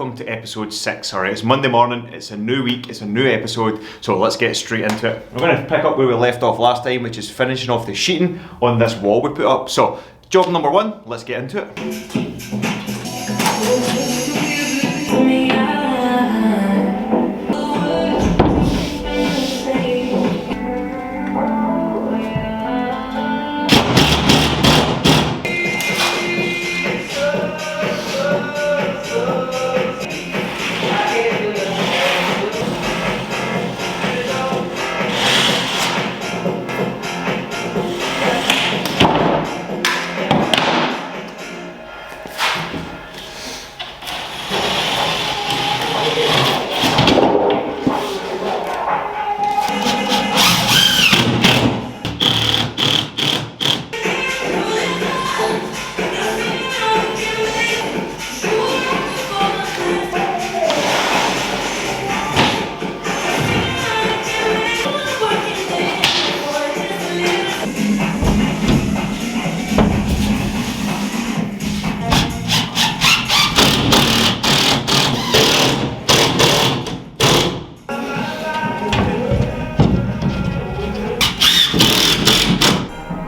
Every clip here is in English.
welcome to episode 6. Alright, it's Monday morning, it's a new week, it's a new episode, so let's get straight into it. We're going to pick up where we left off last time, which is finishing off the sheeting on this wall we put up. So, job number 1, let's get into it.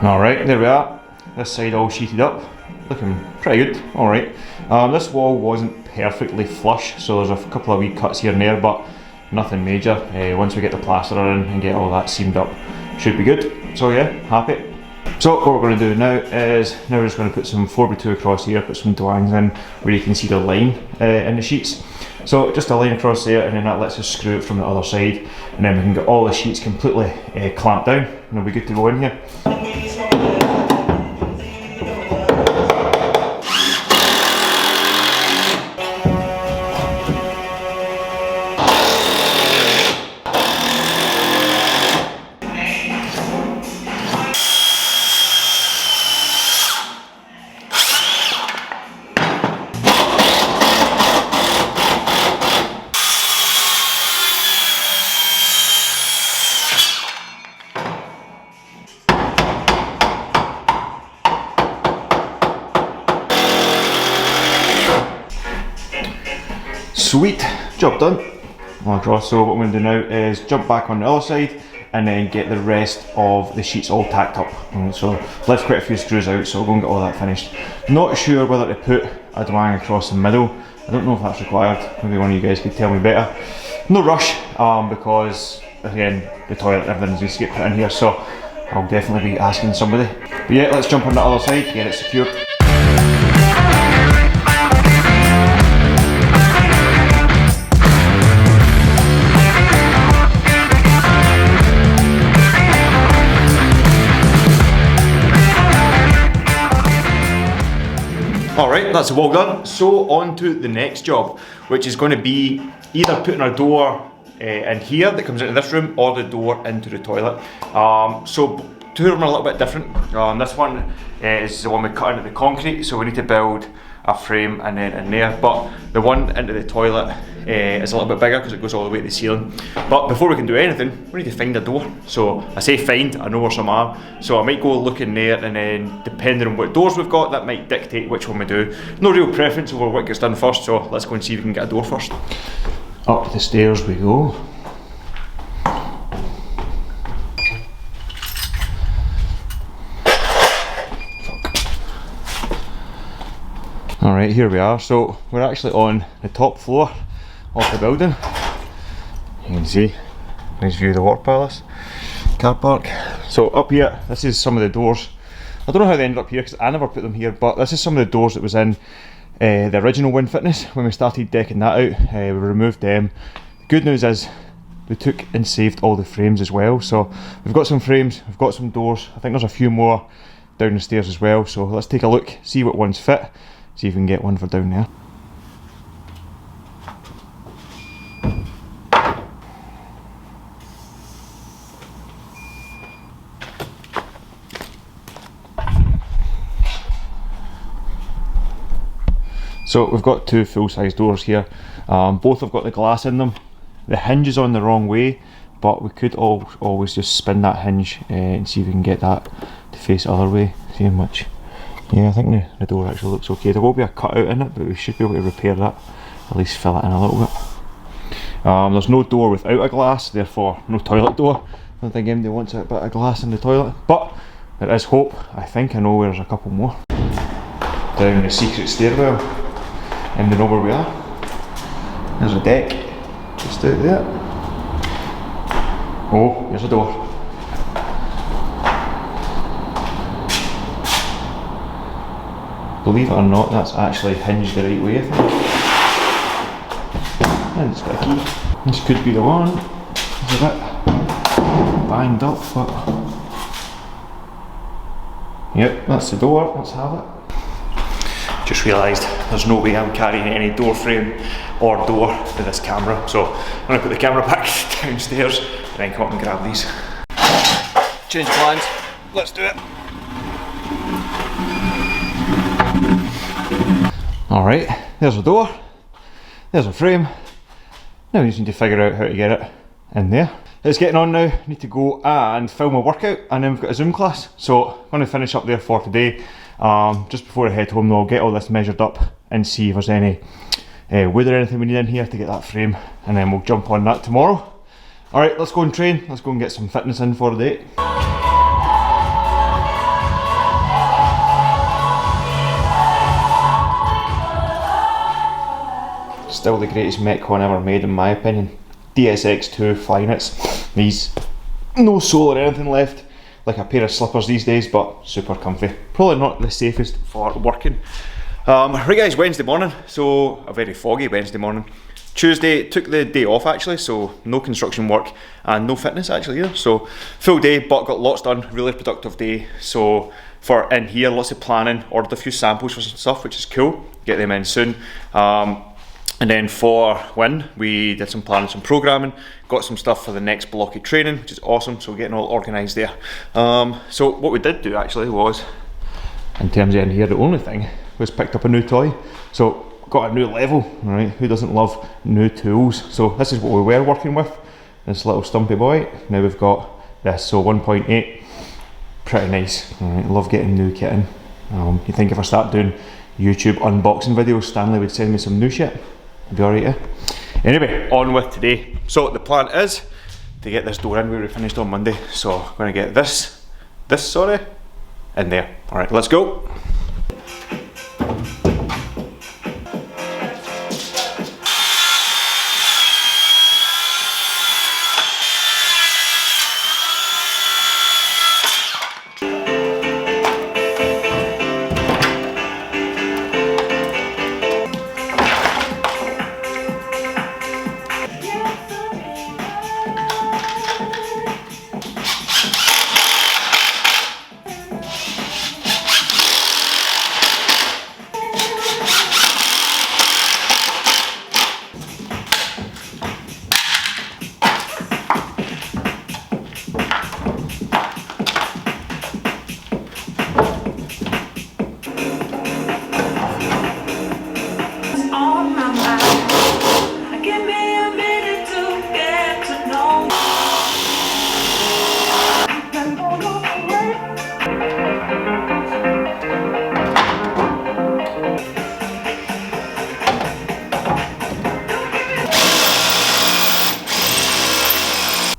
Alright, there we are. This side all sheeted up, looking pretty good. Alright, this wall wasn't perfectly flush, so there's a couple of wee cuts here and there, but nothing major. Once we get the plasterer in and get all that seamed up, should be good. So yeah, happy. So what we're going to do now is, we're just going to put some 4x2 across here, put some dwangs in where you can see the line in the sheets. So just a line across there, and then that lets us screw it from the other side, and then we can get all the sheets completely clamped down, and we'll be good to go in here. Sweet, job done. All across. So what I'm going to do now is jump back on the other side and then get the rest of the sheets all tacked up. So left quite a few screws out, so I'll go and get all that finished. Not sure whether to put a dwang across the middle. I don't know if that's required. Maybe one of you guys could tell me better. No rush, because again the toilet and everything needs to get put in here, so I'll definitely be asking somebody. But yeah, let's jump on the other side, get it secured. Alright, that's the wall done. So on to the next job, which is going to be either putting a door in here that comes into this room, or the door into the toilet. So two of them are a little bit different. This one is the one we cut into the concrete, so we need to build a frame and then in there, but the one into the toilet is a little bit bigger because it goes all the way to the ceiling. But before we can do anything, we need to find a door. So I say find, I know where some are, so I might go look in there, and then depending on what doors we've got, that might dictate which one we do. No real preference over what gets done first, so let's go and see if we can get a door first. Up the stairs we go. Alright, here we are. So we're actually on the top floor of the building. You can see, nice view of the work palace, car park. So up here, this is some of the doors. I don't know how they ended up here because I never put them here, but this is some of the doors that was in the original Win Fitness when we started decking that out. We removed them. The good news is we took and saved all the frames as well. So we've got some frames, we've got some doors. I think there's a few more down the stairs as well. So let's take a look, see what ones fit. See if we can get one for down there. So we've got two full-size doors here. Both have got the glass in them. The hinge is on the wrong way, but we could always just spin that hinge and see if we can get that to face the other way. See how much. Yeah, I think the door actually looks okay. There will be a cutout in it, but we should be able to repair that at least fill it in a little bit. There's no door without a glass, therefore no toilet door. I don't think anybody wants a bit of glass in the toilet, but there is hope. I think I know there's a couple more. Down the secret stairwell, and we know where we are. There's a deck, just out there. Oh, here's a door. Believe it or not, that's actually hinged the right way, I think. And it's got a key. This could be the one. It's a bit banged up, but... Yep, that's the door. Let's have it. Just realised there's no way I'm carrying any door frame or door with this camera, so I'm going to put the camera back downstairs and then come up and grab these. Change plans. Let's do it. Alright, there's a door, there's a frame. Now we just need to figure out how to get it in there. It's getting on now, need to go and film a workout, and then we've got a Zoom class. So I'm going to finish up there for today. Just before I head home though, I'll get all this measured up and see if there's any wood or anything we need in here to get that frame, and then we'll jump on that tomorrow. Alright, let's go and train, let's go and get some fitness in for the day. Still the greatest Metcon ever made in my opinion. DSX2 Flyknits. These, no sole or anything left, like a pair of slippers these days, but super comfy. Probably not the safest for working. Right guys, Wednesday morning, so a very foggy Wednesday morning. Tuesday, took the day off actually, so no construction work and no fitness actually either. So full day, but got lots done, really productive day. So for in here, lots of planning, ordered a few samples for some stuff, which is cool, get them in soon. And then for Win, we did some planning, some programming, got some stuff for the next block of training, which is awesome, so getting all organised there. So what we did do actually was, in terms of in here, the only thing was picked up a new toy. So got a new level, right? Who doesn't love new tools? So this is what we were working with, this little stumpy boy. Now we've got this, so 1.8, pretty nice. All right, love getting new kit in. You think if I start doing YouTube unboxing videos, Stanley would send me some new shit? Be alright, yeah? Anyway, on with today. So the plan is to get this door in. We were finished on Monday, so I'm going to get this in there. Alright, let's go.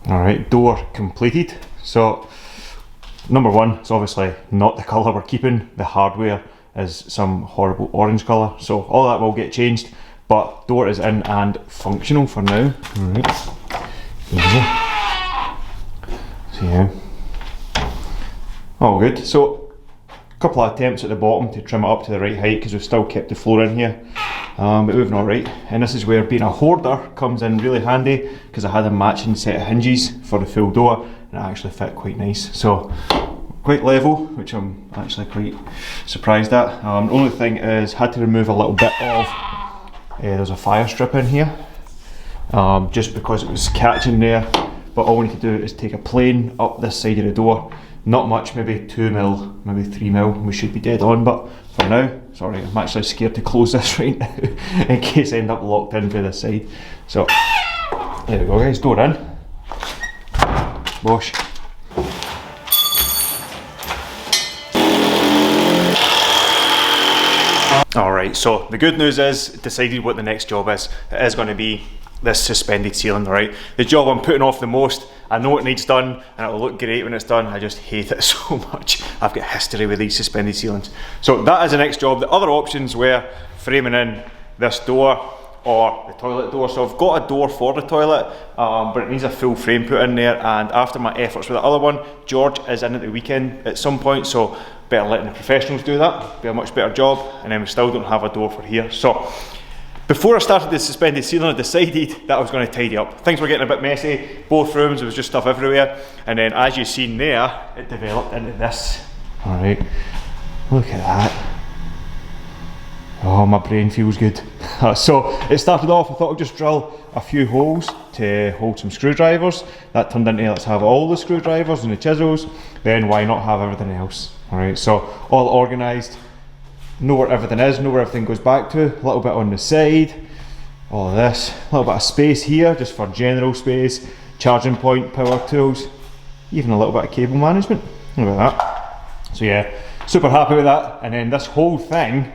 Alright, door completed. So number one, it's obviously not the colour we're keeping. The hardware is some horrible orange colour, so all that will get changed, but door is in and functional for now. Alright, easy. So yeah, all good. So a couple of attempts at the bottom to trim it up to the right height, because we've still kept the floor in here, but moving alright. And this is where being a hoarder comes in really handy, because I had a matching set of hinges for the full door and it actually fit quite nice. So quite level, which I'm actually quite surprised at. The only thing is, had to remove a little bit of, there's a fire strip in here, just because it was catching there, but all we need to do is take a plane up this side of the door. Not much, maybe 2mm, maybe 3mm, we should be dead on, but for now, sorry, I'm actually scared to close this right now in case I end up locked in for this side. So, there we go guys, door in. Bosh. Alright. Alright, so the good news is, decided what the next job is. It is going to be this suspended ceiling, right? The job I'm putting off the most. I know it needs done and it will look great when it's done. I just hate it so much. I've got history with these suspended ceilings. So that is the next job. The other options were framing in this door or the toilet door. So I've got a door for the toilet, but it needs a full frame put in there, and after my efforts with the other one, George is in at the weekend at some point, so better letting the professionals do that. Be a much better job, and then we still don't have a door for here. So before I started the suspended ceiling, I decided that I was going to tidy up. Things were getting a bit messy, both rooms, there was just stuff everywhere, and then as you've seen there, it developed into this. Alright, look at that. Oh, my brain feels good. So it started off, I thought I'd just drill a few holes to hold some screwdrivers. That turned into, let's have all the screwdrivers and the chisels, then why not have everything else? Alright, so all organised, know where everything is, know where everything goes back to, a little bit on the side, all of this, a little bit of space here just for general space, charging point, power tools, even a little bit of cable management. Look at that. So yeah, super happy with that. And then this whole thing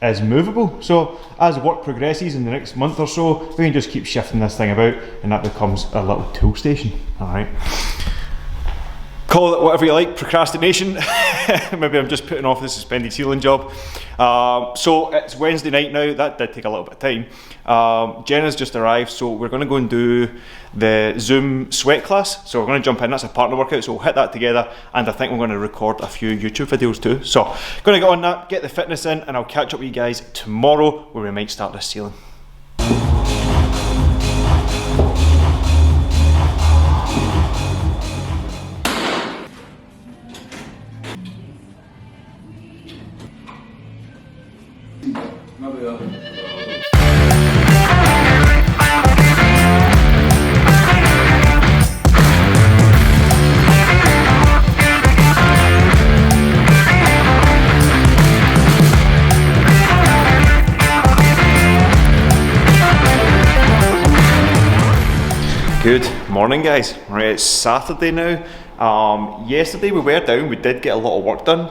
is movable, so as work progresses in the next month or so, we can just keep shifting this thing about and that becomes a little tool station. Alright, call it whatever you like, procrastination. Maybe I'm just putting off the suspended ceiling job. So it's Wednesday night now. That did take a little bit of time. Jenna's just arrived, so we're going to go and do the Zoom sweat class. So we're going to jump in, that's a partner workout, so we'll hit that together, and I think we're going to record a few YouTube videos too. So going to get on that, get the fitness in, and I'll catch up with you guys tomorrow where we might start this ceiling. Good morning, guys. Right, it's Saturday now. Yesterday we were down, we did get a lot of work done,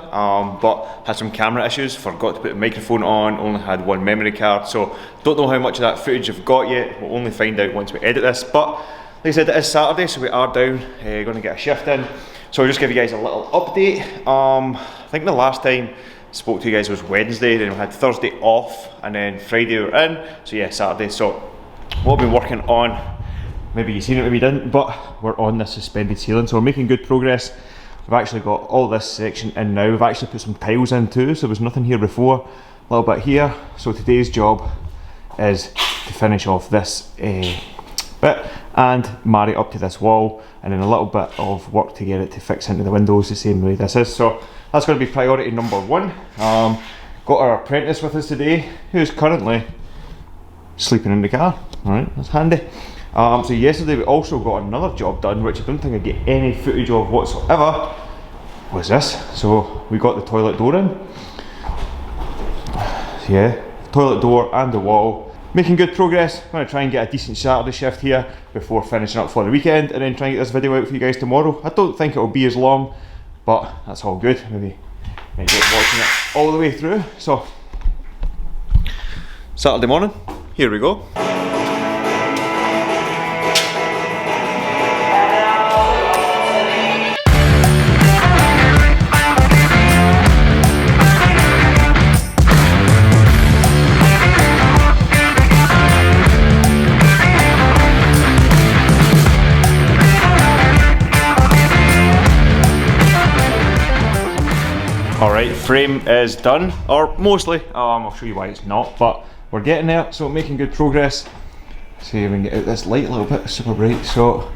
but had some camera issues, forgot to put the microphone on, only had one memory card, so don't know how much of that footage I've got yet. We'll only find out once we edit this, but like I said, it is Saturday, so we are down, going to get a shift in. So I'll just give you guys a little update. I think the last time I spoke to you guys was Wednesday, then we had Thursday off, and then Friday we were in, so yeah, Saturday. So what we've been working on, maybe you've seen it, maybe you didn't, but we're on this suspended ceiling, so we're making good progress. We've actually got all this section in now. We've actually put some tiles in too, so there was nothing here before. A little bit here. So today's job is to finish off this bit and marry it up to this wall, and then a little bit of work to get it to fix into the windows the same way this is. So that's going to be priority number one. Got our apprentice with us today, who's currently sleeping in the car. Alright, that's handy. So yesterday we also got another job done, which I don't think I get any footage of whatsoever, was this. So we got the toilet door in. So yeah, toilet door and the wall. Making good progress. I'm going to try and get a decent Saturday shift here before finishing up for the weekend, and then try and get this video out for you guys tomorrow. I don't think it will be as long, but that's all good. Maybe end up watching it all the way through. So Saturday morning, here we go. Alright, frame is done, or mostly. I'll show you why it's not, but we're getting there, so making good progress. See if we can get out this light a little bit, super bright. So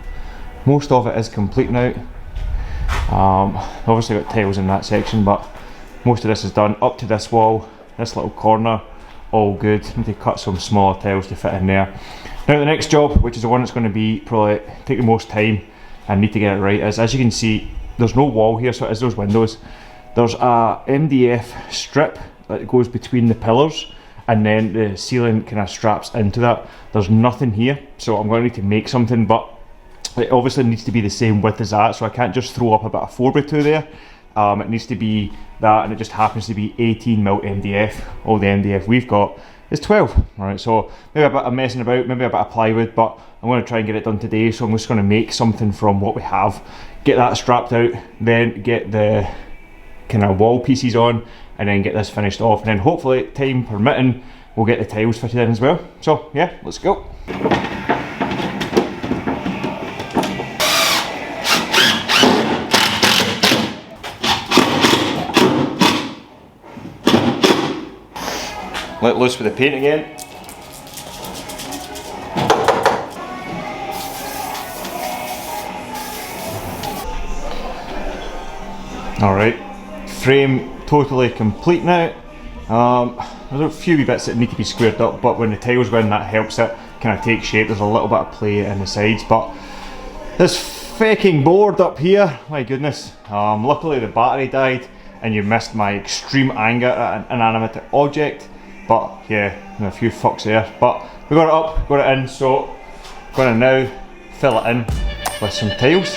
most of it is complete now. Obviously got tiles in that section, but most of this is done. Up to this wall, this little corner, all good. Need to cut some smaller tiles to fit in there. Now the next job, which is the one that's going to be probably take the most time and need to get it right, is, as you can see, there's no wall here, so it is those windows. There's a MDF strip that goes between the pillars, and then the ceiling kind of straps into that. There's nothing here, so I'm going to need to make something, but it obviously needs to be the same width as that, so I can't just throw up a bit of 4x2 there. It needs to be that, and it just happens to be 18mm MDF. All the MDF we've got is 12. Alright, so maybe a bit of messing about, maybe a bit of plywood, but I'm going to try and get it done today. So I'm just going to make something from what we have, get that strapped out, then get the kind of wall pieces on, and then get this finished off, and then hopefully, time permitting, we'll get the tiles fitted in as well. So yeah, let's go. Let loose with the paint again. Alright, frame totally complete now. There's a few wee bits that need to be squared up, but when the tiles go in, that helps it kind of take shape. There's a little bit of play in the sides, but this fucking board up here, my goodness. Luckily the battery died and you missed my extreme anger at an inanimate object. But yeah, a few fucks there. But we got it up, got it in, so I'm going to now fill it in with some tiles.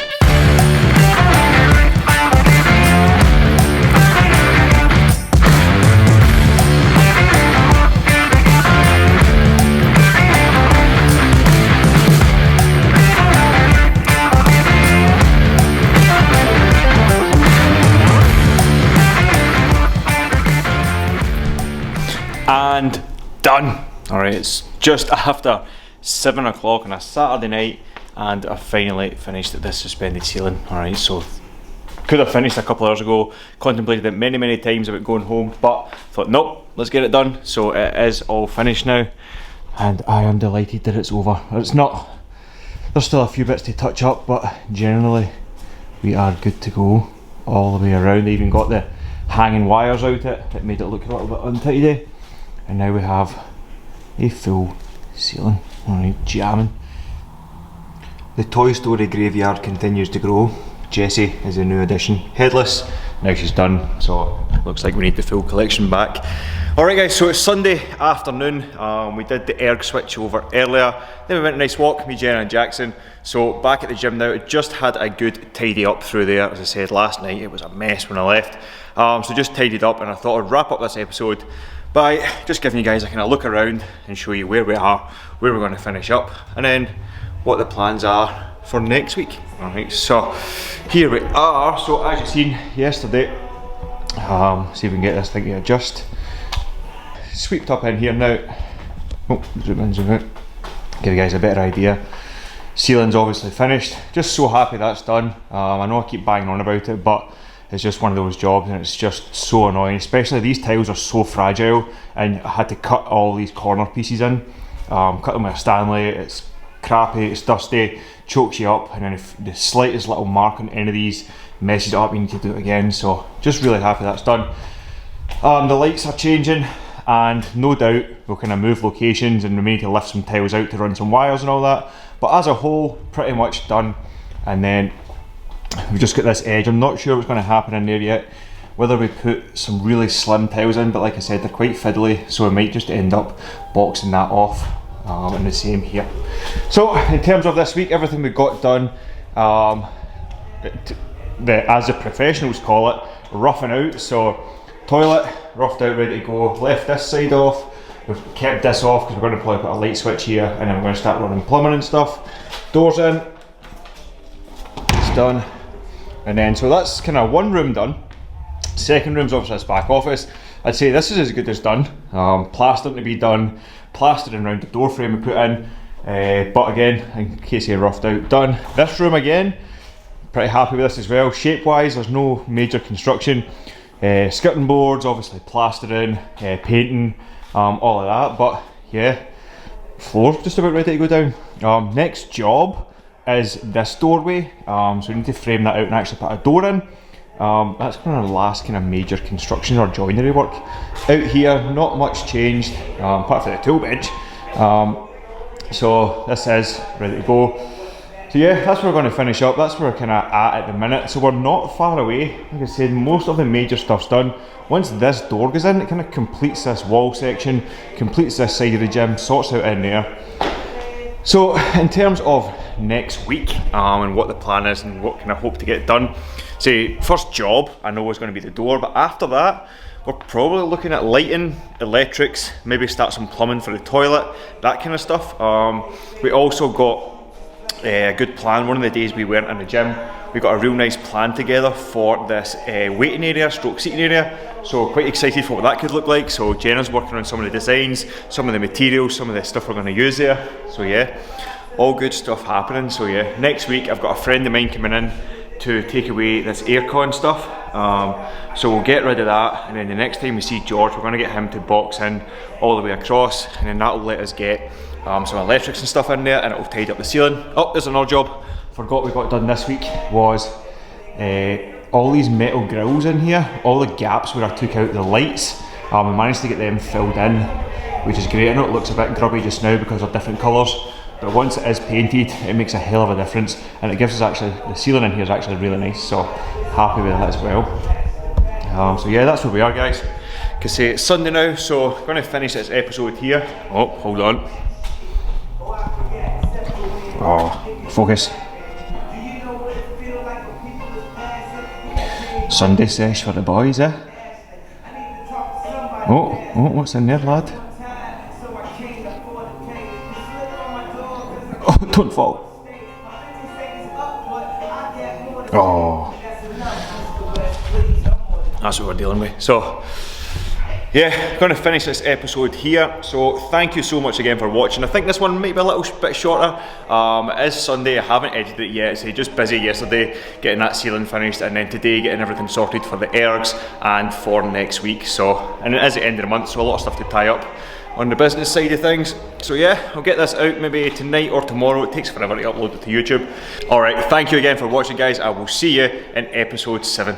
And done. Alright, it's just after 7 o'clock on a Saturday night, and I finally finished this suspended ceiling. Alright, so could have finished a couple hours ago, contemplated it many times about going home, but thought nope, let's get it done. So it is all finished now, and I am delighted that it's over. It's not, there's still a few bits to touch up, but generally we are good to go all the way around. They even got the hanging wires out it made it look a little bit untidy. And now we have a full ceiling. Alright, jamming. The Toy Story graveyard continues to grow. Jessie is a new addition. Headless, now she's done, so looks like we need the full collection back. Alright guys, so it's Sunday afternoon. We did the erg switch over earlier. Then we went a nice walk, me, Jenna and Jackson. So back at the gym now, just had a good tidy up through there. As I said last night, it was a mess when I left. So just tidied up, and I thought I'd wrap up this episode by just giving you guys a kind of look around and show you where we are, where we're going to finish up, and then what the plans are for next week. Alright, so here we are. So as you've seen yesterday, see if we can get this thing to adjust. Sweeped up in here now. Oh, zoom in, zoom out. Give you guys a better idea. Ceiling's obviously finished. Just so happy that's done. I know I keep banging on about it, but it's just one of those jobs, and it's just so annoying. Especially these tiles are so fragile, and I had to cut all these corner pieces in. Cut them with a Stanley. It's crappy, it's dusty, chokes you up, and then if the slightest little mark on any of these messes it up, you need to do it again. So just really happy that's done. The lights are changing, and no doubt we'll kind of move locations, and we need to lift some tiles out to run some wires and all that. But as a whole, pretty much done. And then we've just got this edge. I'm not sure what's going to happen in there yet, whether we put some really slim tiles in, but like I said, they're quite fiddly, so we might just end up boxing that off. And the same here. So in terms of this week, everything we got done, as the professionals call it, roughing out. So toilet roughed out, ready to go. Left this side off. We've kept this off because we're going to probably put a light switch here, and then we're going to start running plumbing and stuff. Doors in, it's done. And then so that's kind of one room done. Second room's obviously this back office. I'd say this is as good as done. Plastering to be done, plastering around the door frame we put in, but again, in case you roughed out, done. This room again, pretty happy with this as well. Shape wise, there's no major construction. Skirting boards, obviously plastering, painting, all of that, but yeah, floor's just about ready to go down. Next job is this doorway, so we need to frame that out and actually put a door in. That's kind of the last kind of major construction or joinery work. Out here, not much changed, apart from the tool bench. So this is ready to go. So yeah, that's where we're going to finish up. That's where we're kind of at the minute. So we're not far away. Like I said, most of the major stuff's done. Once this door goes in, it kind of completes this wall section, completes this side of the gym, sorts out in there. So in terms of next week and what the plan is and what kind of hope to get done, say, first job I know is going to be the door, but after that, we're probably looking at lighting, electrics, maybe start some plumbing for the toilet, that kind of stuff. We also got a good plan. One of the days we weren't in the gym, we got a real nice plan together for this waiting area, stroke seating area. So quite excited for what that could look like. So Jenna's working on some of the designs, some of the materials, some of the stuff we're going to use there. So yeah, all good stuff happening. So yeah, next week I've got a friend of mine coming in to take away this aircon stuff. So we'll get rid of that, and then the next time we see George, we're going to get him to box in all the way across, and then that will let us get some electrics and stuff in there, and it will tidy up the ceiling. Oh, there's another job forgot we got done this week, was all these metal grills in here, all the gaps where I took out the lights, we managed to get them filled in, which is great. I know it looks a bit grubby just now because they're different colours, but once it is painted, it makes a hell of a difference, and it gives us actually, the ceiling in here is actually really nice, so happy with that as well. So yeah, that's where we are, guys. Because say it's Sunday now, so we're going to finish this episode here. Oh, hold on. Oh, focus. Sunday sesh for the boys, eh? Oh, what's in there, lad? Oh, don't fall. Oh. That's what we're dealing with. So, yeah, going to finish this episode here. So thank you so much again for watching. I think this one might be a little bit shorter. It is Sunday, I haven't edited it yet, so just busy yesterday getting that ceiling finished, and then today getting everything sorted for the ergs and for next week. So, and it is the end of the month, so a lot of stuff to tie up on the business side of things. So yeah, I'll get this out maybe tonight or tomorrow. It takes forever to upload it to YouTube. Alright, thank you again for watching, guys. I will see you in episode 7.